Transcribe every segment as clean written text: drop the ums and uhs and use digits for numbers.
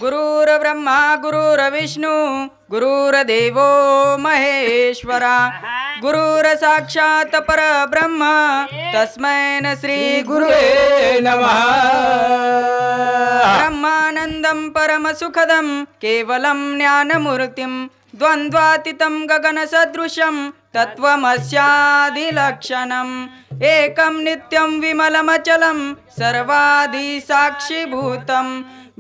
गुरुर्ब्रह्मा गुरुर्विष्णू गुरुर्देवो महेश्वरा गुरुर्साक्षात् परब्रह्म तस्मै श्री गुरुवे नमः। ब्रह्मानन्दं परमसुखदं केवलं ज्ञानमूर्तिं द्वन्द्वातीतं गगनसदृशं तत्त्वमस्यादिलक्षणम् एकं नित्यं विमलमचलं सर्वादिसाक्षिभूतं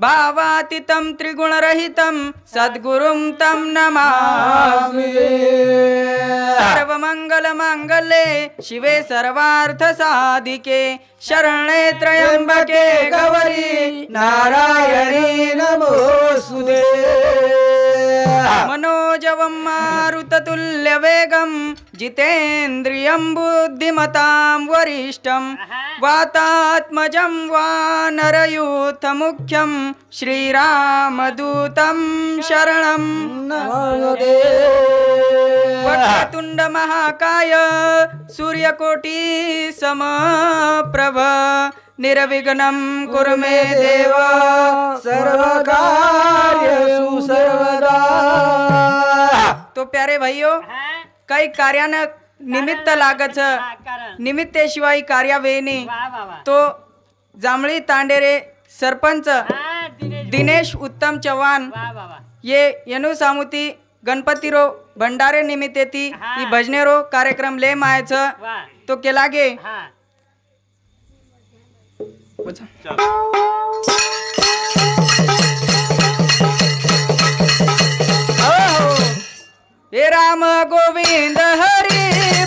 भावातीतं त्रिगुणरहितं सद्गुरुं तं नमामि। सर्वमंगलमांगल्ये शिवे सर्वार्थसाधिके शरणे त्र्यंबके गौरी नारायणी नमोस्तुते। मनोजवं मारुततुल्यवेगं जितेन्द्रियं बुद्धिमतां वरिष्ठं वातात्मजं वानरयूथमुख्यं श्रीरामदूतं शरणं नमामि। वक्रतुण्ड महाकाय सूर्यकोटि समप्रभ निर्विघ्नं कुरु मे देव सर्वकार्येषु सर्वदा। तो प्यारे भाइयों, काही कार्यानं निमित्त लागच निमित्तेशिवाय कार्य वेणी तो जांभळी तांडेरे सरपंच दिनेश उत्तम चव्हाण ये येनु सामुती गणपतीरो भंडारे निमित्तेती ही भजनेरो कार्यक्रम ले मायचं तो केला गे। हे राम गोविंद हरी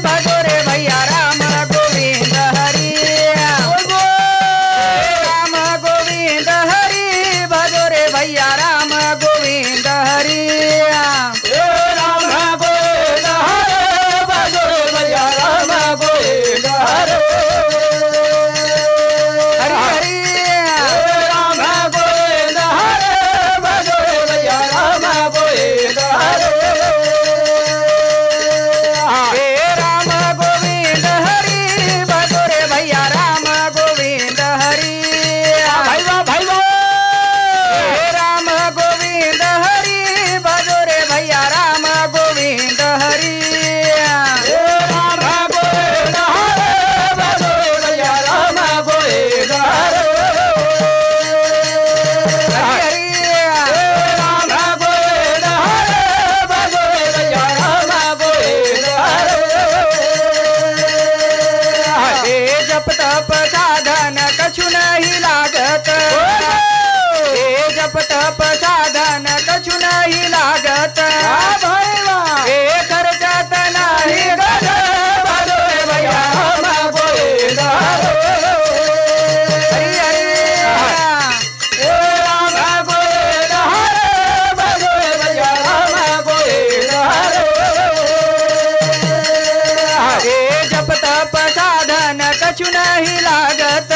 भजो रे भैया राम गोविंद हरी। राम गोविंद हरी भजो रे भैया राम गोविंद हरी। राम गोविंद हरे भजो रे भैया राम गोविंद हरे। हरि हरि राम गोविंद हरे भजो रे भैया राम गोविंद हरे। तप साधन कछु नहीं लागत खर्चात नाही गज भजो रे भैया राम गोविंद हरे। हरि हरि राम गोविंद हरे भजो रे भैया राम गोविंद हरे। जप तप साधन कछु नहीं लागत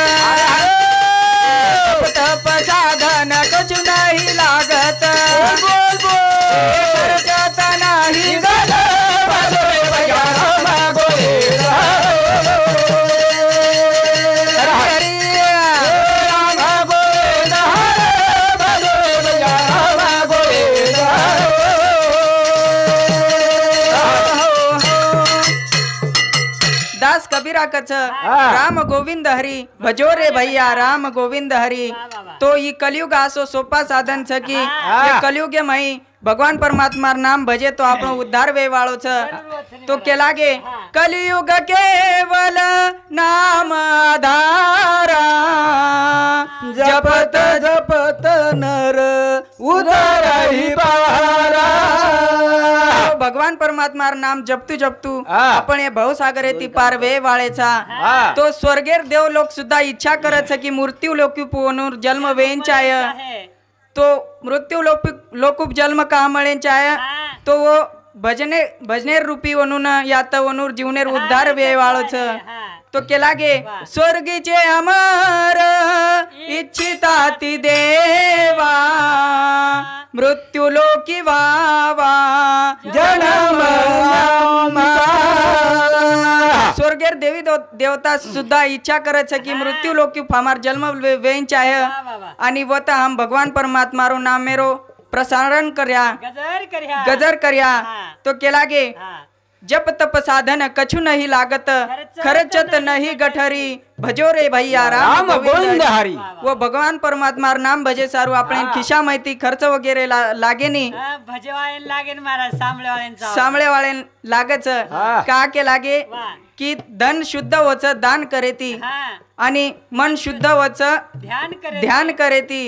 तप साधन कछु नहीं लागत खर्चात नाही गज भजो रे भैया राम गोविंद हरे। हरि राम गोविंद हरे भजो रे भैया राम गोविंद हरे। दास कबीरा कच राम गोविंद हरी भजो रे भैया राम गोविंद हरी। तो ये कलयुग आसो सोपा साधन छ कि ये कलयुग मई भगवान परमात्मा नाम भजे तो आपनो उद्धार वे वाळो छ। तो के लागे कलयुग केवल नाम आधारा जपत जपत नर उधार ही पारा। भगवान परमात्मा नाम जपतू जपतू आपण हे भवसागर ती पार वे वाळेचा। तो स्वर्गेर देव लोक सुद्धा इच्छा करत छ कि मृत्यू लोकी पुनर जन्म वेंचाय तो मृत्यू लोकुप जन्म का मळेंचाय तो भजने रूपी वनुन यात वनुर जीवनेर उद्धार वे वाळो छ। तो केला गे स्वर्गीचे अमर इच्छिता ती देवा मृत्यू लोकी वावा जन्म स्वर्गेर देवी देवता सुद्धा इच्छा करत छे कि मृत्यु लोकी हमार जन्म वेन चाहे आणि वता हम भगवान परमात्मा रो नाम मेरो प्रसारण कर्या गजर कर्या तो केला गे जप तप साधन कछु नहीं लागत खर्चत नहीं गठरी भजो रे भैया राम गोविंद हरी वो भगवान परमात्मा नाम भजे सारू आपण खिशा माहिती खर्च वगैरे लागे नी भजवायन लागे महाराज सामळे वाळे लागच का के लागे कि धन शुद्ध वच दान करेती आणि मन शुद्ध वच ध्यान करेती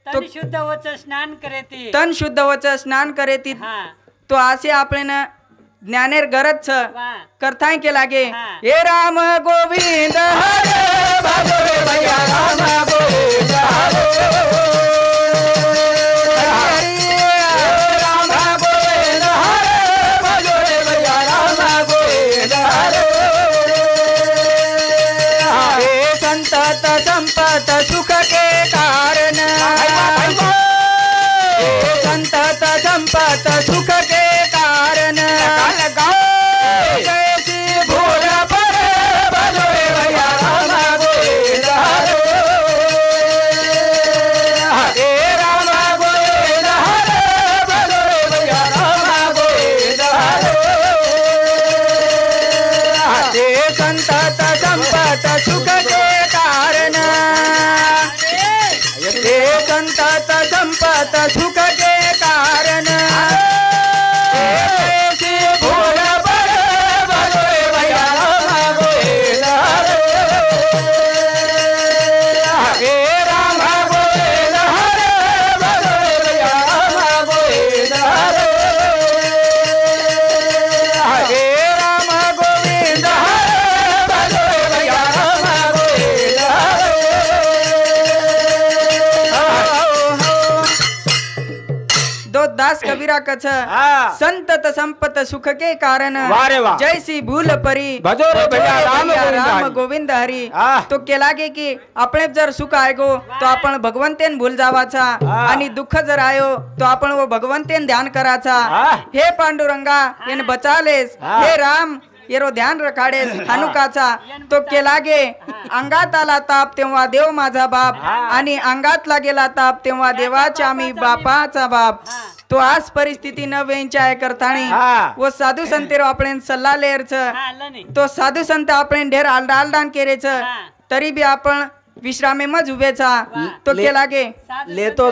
तो शुद्ध वच स्नान करेती तन शुद्ध वच स्नान करेती तो आसे आपण ज्ञानेर गरज छ करताय के लागे हे राम गोविंद हरे भजो रे भैया राम गोविंद हरे राम गोविंद हरे भजो रे भैया राम गोविंद हरे हे संतत संपत सुख के कारण संतत संपत सुख के कारण जैसी भूल पर भजो रे भैया राम गोविंद हरे राम गोविंद हरे भजो रे भैया राम गोविंद हरे संतत संपत सुख के कारण हे संतत संपत सुख के कारण दास कबीरा कछ संतत संपत सुख के कारण जैसी भूल परी भजो रे भैया राम गोविंद हरी तो के लागे की आपण जर सुख आयो तो आपण भगवंतेन भूल जावाचा आणि दुःख जर आयो तो आपण वो भगवंतेन ध्यान कराचा हे पांडुरंगा येन बचालेस हे राम येरो ध्यान रखाडेस हनुकाचा तो के लागे अंगात आला ताप तेव्हा देव माझा बाप आणि अंगात लागेला ताप तेव्हा देवाचा मी बापाचा बाप तो आज परिस्थिती न वेंचाय करताणी वो साधू संतेरो आपण सल्ला लेरच तो साधू संत आपण ढेर आलडान केरेच तरी भी आपण विश्रामे मज उभेचा तो के लागे लेतो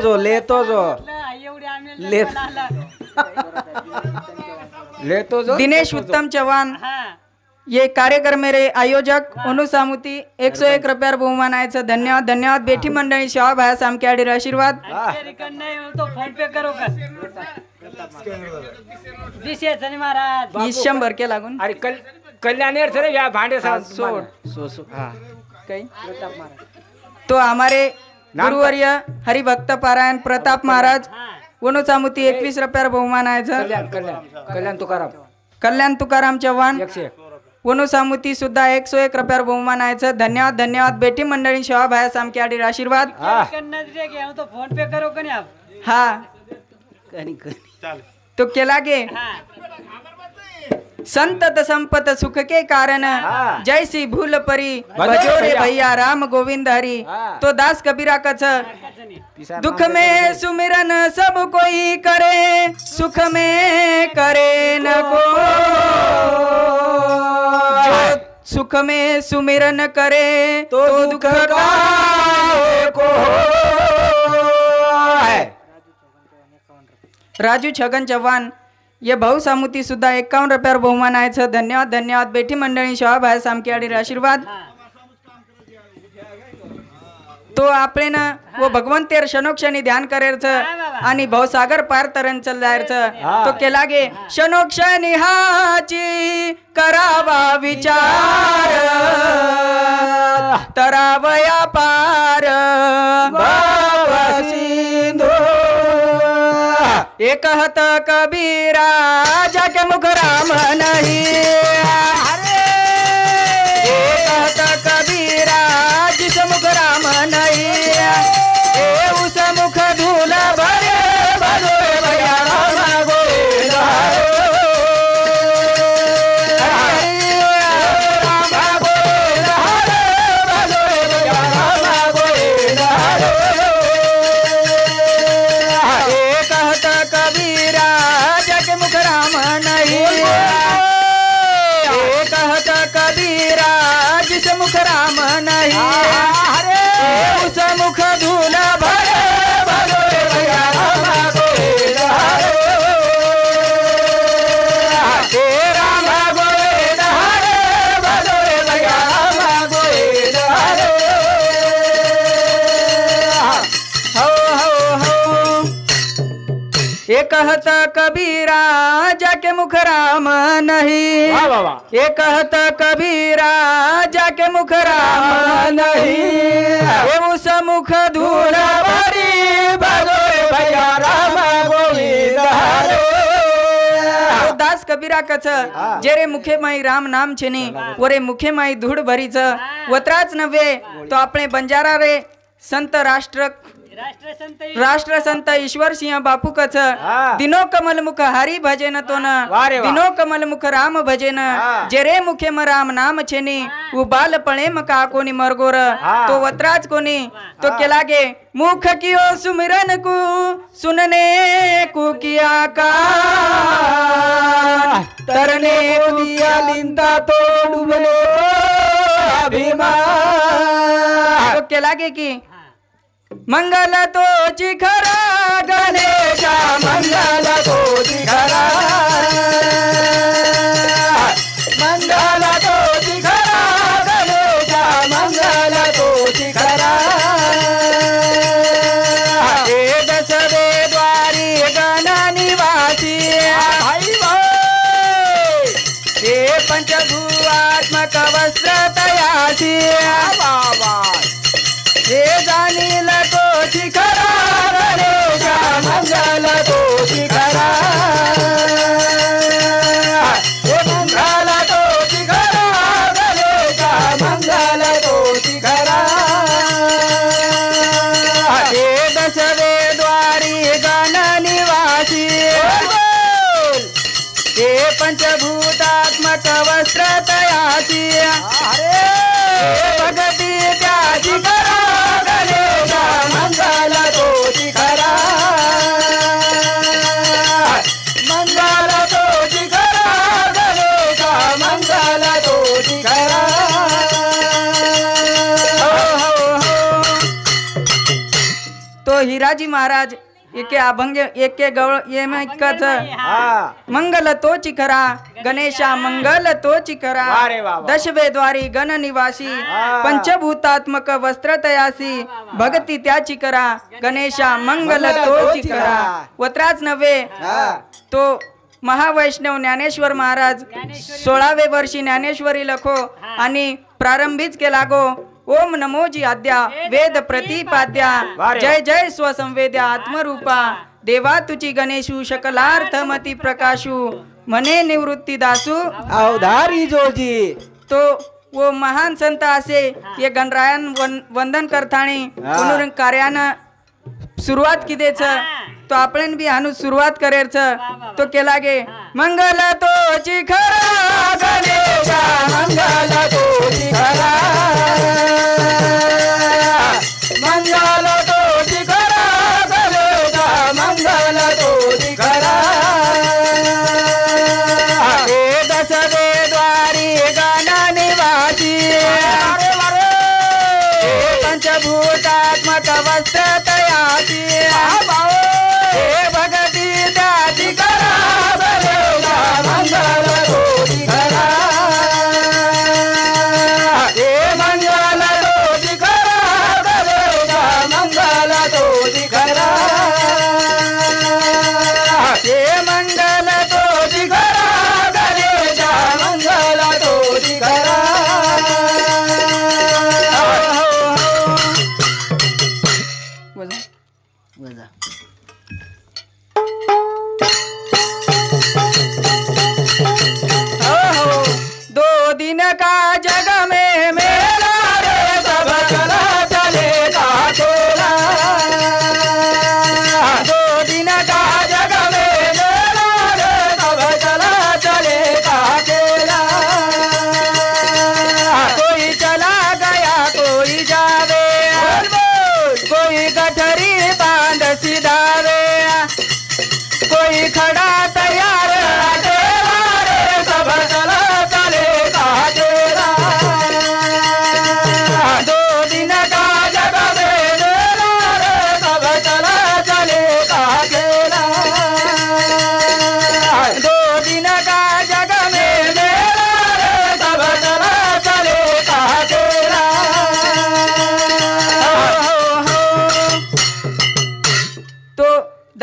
जो दिनेश उत्तम चौहान ये कार्यक्रम मेरे आयोजक अनुसामुती 101 रुपया बहुमान आयचं धन्यवाद धन्यवाद बेठी मंडळी शिवा भाया सामकेआडीर आशीर्वाद तो फोन पे करो का दिशे सनी महाराज 100 के लागून अरे कल्याणेर सर या भांडे सो काही तो हमारे गुरुवर्य हरिभक्त पारायण प्रताप महाराज वनुसामुती 21 रुपया बहुमान आयचं कल्याण तुकाराम चव्हाण वनुसामुती सुद्धा 101 रुपया बहुमान आयचं धन्यवाद धन्यवाद बेटी मंडळी शिवा भाया सामकेआडीर आशीर्वाद तो फोन पे करो का आप हाँ तो केला गे संतत संपत सुख के कारण जैसी भूल परी भजो रे भैया राम गोविंद हरी तो दास कबीरा कछ दुख में सुमिरन सब कोई करे सुख में करे न को जो सुख में सुमिरन करे तो दुख को है। राजू छगन चव्हाण ये भाऊ सामुती सुद्धा 51 रुपयावर बहुमान आहे धन्यवाद धन्यवाद बेटी मंडळी शिवा भाया सामकेआडीर आशीर्वाद तो आपले ना वो भगवंतेर क्षणोक्षणी ध्यान करायच आणि भवसागर पार तरण चल जायचं तो केला गे क्षणोक्षणी हाची करावा विचार तरावया पार सिंधू एक हत कबीरा जाके मुख राम नहीं एक कहत कबीरा जिस मुख राम नहीं ए उस मुख धूल भरे भलो भैया राम गोविंद कबीरा जग मुख राम नहीं कहत कबीरा जिस मुख राम नहीं उस मुख धूल भरे भलो भैया राम गोविंद हे राम गोविंद हरे भलो भैया राम गोविंद हो ये कहत कबीरा जाके मुख राम नहीं वाह वाह वाह ये कहत कबीरा जाके मुख राम नहीं ये उस मुख धूल भरी भलो भैया राम गोविंद दास कबीरा कच जेरे मुखे माई राम नाम छेनी वरे मुखे माई धूळ भरीच वत्राच नव्हे तो आपले बंजारा रे संत राष्ट्र संत ईश्वर सिंह बापू कच दिनो कमल मुख हरी भजन तो न वारे वा. दिनो कमल मुख राम भजन जेरे मुखे म राम नाम छेनी उ बाल पणे मका कोनी मरगोर तो वत्राज कोनी तो के लागे मुख कियो सुमिरन को सुनने को किया का तरने दिया लिंदा तो डूबलो अभिमान तो के लागे की मंगल तो चिखरा गणेशा मंगल तो चिखरा मंगल तो चिखरा गणेशा मंगल तो चिखरा हे दशवे द्वारी गण निवासी हे पंचभूआत्मक वस्त्र तयासी हे जानील तो शिखरा गणेशा मंगल तो शिखरा हे मंगल तो शिखरा गणेशा मंगल तो शिखरा हे दशवे द्वारी गण निवासी हे पंचभूतात्मक वस्त्र तयासी भगती त्याजी करा गणेशा मंगल तो शिखरा मंगल तो शिखरा गणेशा मंगल तो शिखरा तो हिराजी महाराज एके अभंग एके गवळ ये में कच मंगल तो चिखरा गणेशा मंगल तो चिखरा वारे वा वा. दशवे द्वारी गण निवासी पंचभूतात्मक वस्त्र तयासी भगती त्याची करा गणेशा मंगल तो चिखरा वत्राच नव्हे तो महावैष्णव ज्ञानेश्वर महाराज 16वे वर्षी ज्ञानेश्वरी लखो आणि प्रारंभीच केला गो ओम नमोजी आद्या वेद प्रतिपाद्या जय जय स्वसंवेद्या आत्मरूपा देवा तुझी गणेशू शकलार्थमती प्रकाशू मने निवृत्ती दासू अवधारी जोजी तो वो महान संत असे ये गणरायन वंदन करतानी पुनरुन कार्यानं सुरुवात किदेच तो आपण बी हानू सुरुवात करेच तो केला गे मंगल तो चिखरा गणेशा मंगल तो चिखरा मंगल तो चिखरा गणेशा मंगल तो चिखरा हे दशवे द्वारी गण निवासी पंचभूतात्मक वस्त्र तयासी हे भगती त्याची करा गणेशा मंगल तो चिखरा हे मंगल तो चिखरा गणेशा मंगल तो चिखरा हे मंगल तो चिखरा गणेशा मंगल तो चिखरा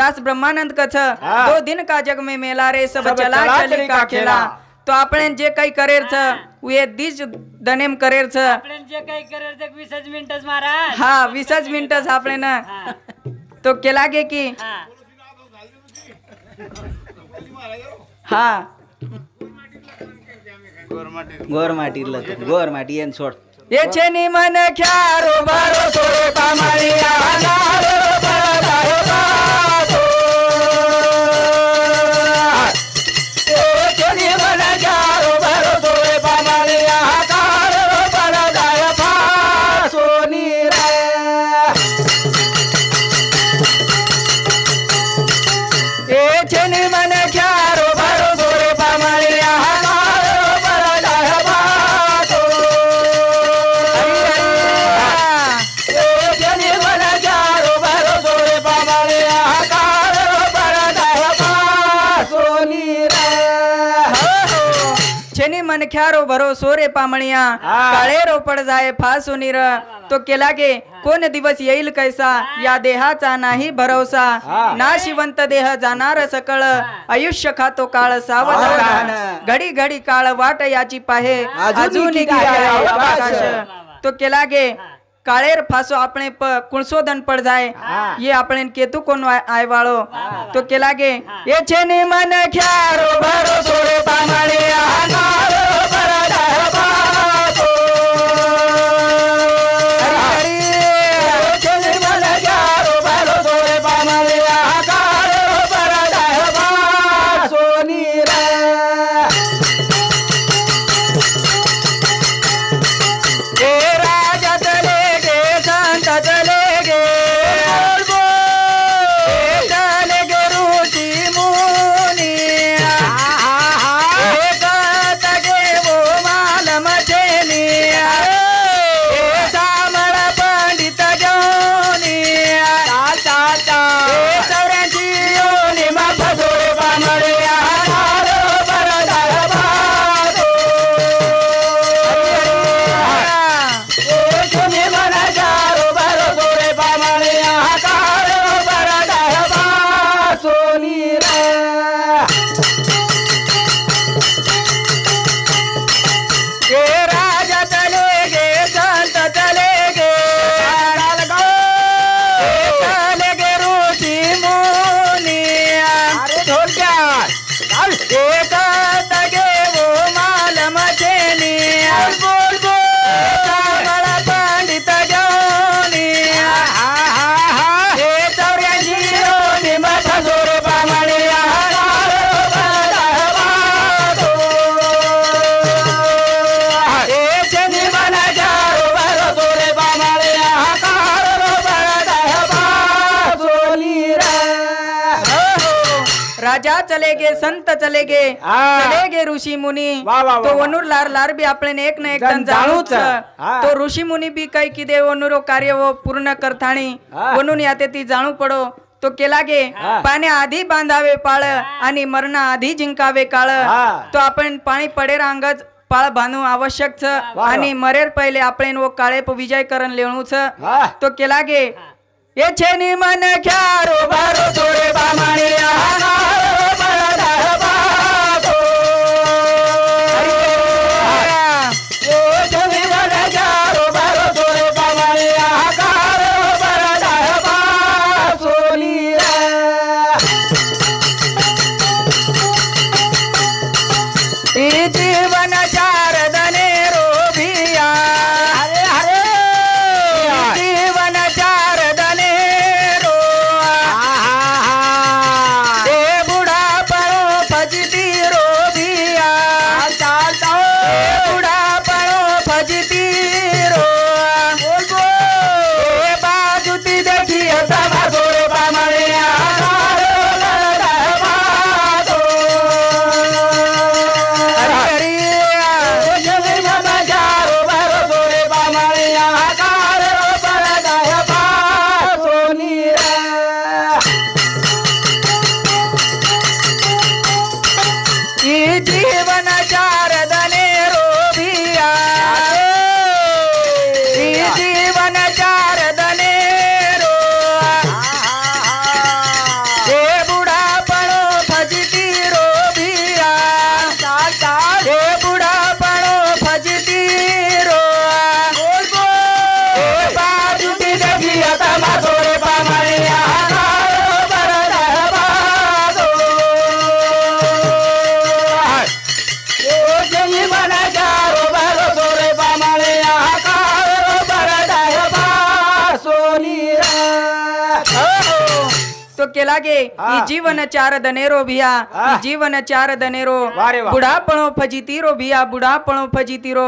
दास ब्रह्मानंद कछ 2 दिन का जग में मेला रे सब चला चली का खेला। तो आपण जे काही करेर छ वे दिस दनेम करेर छ आपण जे काही करेल ते 20 मिनिटच महाराज. हा 20 मिनिटच आपले ना हा, तो केला गे की हा. हा गोर माटी येन सोड ये छेनी मन ख्यारो बारो सोरे पामाळिया नारो परदाय बातो ये छेनी मन ख्यारो बारो सोरे पामाळिया नारो परदाय बातो नीरा ये छेनी मन ख्यारो बारो सोरे पामाळिया नारो परदाय बातो छेनी मन ख्यारो भरोसो रे पामणिया काळेरो पड जाय फासुनीर तो केला गे कोण दिवस येईल कैसा या देहाचा नाही भरोसा नाशिवंत देह जाणार सकळ आयुष्य खातो काळ सावधान घडी घडी काळ वाट याची पाहे अजून आकाश तो केला गे काळेर फासो આપણે કુણસોદન પડ જાય ये આપણે કેતુ કોન આય વાળો તો કે લાગે એ છે ને મન ખ્યારો ભરોસો રે પામાળિયા નારો પરદાય બાતો હરી હરી છે ને મન ખ્યારો ભરોસો રે પામાળિયા નારો પરદાય બાતો નીરા ए राजा चले गे संत चले गे चले गे ऋषि मुनि कहत गे वो मालम छेनी सामळ पंडित जोनी चौऱ्याची योनी मा फसोरे पामळिया नारो परदाय बातो राजा चले गे संत चले गे चले गे ऋषि मुनि कहत गे वो मालम छेनी सामळ पंडित जोनी चौऱ्याची योनी मठ सोर पामळिया नारो परदाय बातो छेनी मन ख्यारो भरोसो रे पामळिया नारो परदाय बातो नीरा राजा चले गे संत चले गे चले गे ऋषि मुनी तो वनुर लार लार भी आपले एक ना एक जण जाणूच तो ऋषि मुनी भी काही की दे वनुरो कार्य वो पूर्ण करताणी वनुन याते ती जाणू पडो तो केला गे पाण्या आधी बांधावे पाळ आणि मरणा आधी जिंकावे काळ तो आपण पाणी पडेर अंगज पाळ बांधू आवश्यक छ आणि मरेर पहिले आपण वो काळे विजय करण लेणू छ तो केला गे ये छेनी मन ख्यारो भरोसो रे पामळिया नारो परदाय बातो ये छेनी मन ख्यारो भरोसो रे पामळिया नारो परदाय बातो नीरा ई जीवन चार दने रोभिया हरे हरे जीवन चार दने रो ए बुढ़ तो केला गे ई जीवन चार दनेरो भिया ई जीवन चार दनेरो बुढ़ापणो फजीतीरो भिया बुढ़ापणो फजीतीरो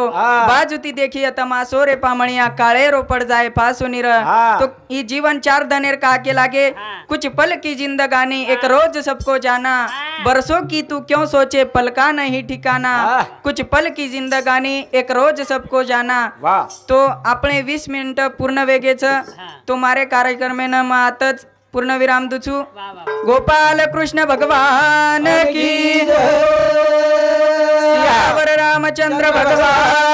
बाजुती देखिए तमाशो रे पामणिया काळेरो पड़ जाए फासो निर तो ई जीवन चार दनेर का के लागे कुछ पल की जिंदगानी एक रोज सबको जाना बरसों की तू क्यों सोचे पल का नहीं ठिकाना कुछ पल की जिंदगानी एक रोज सबको जाना तो आपले 20 मिनिट पूर्ण वेगेच तो मारे कार्यक्रम न आतच पूर्ण विराम दुचू गोपाल कृष्ण भगवान की जय रामचंद्र भगवान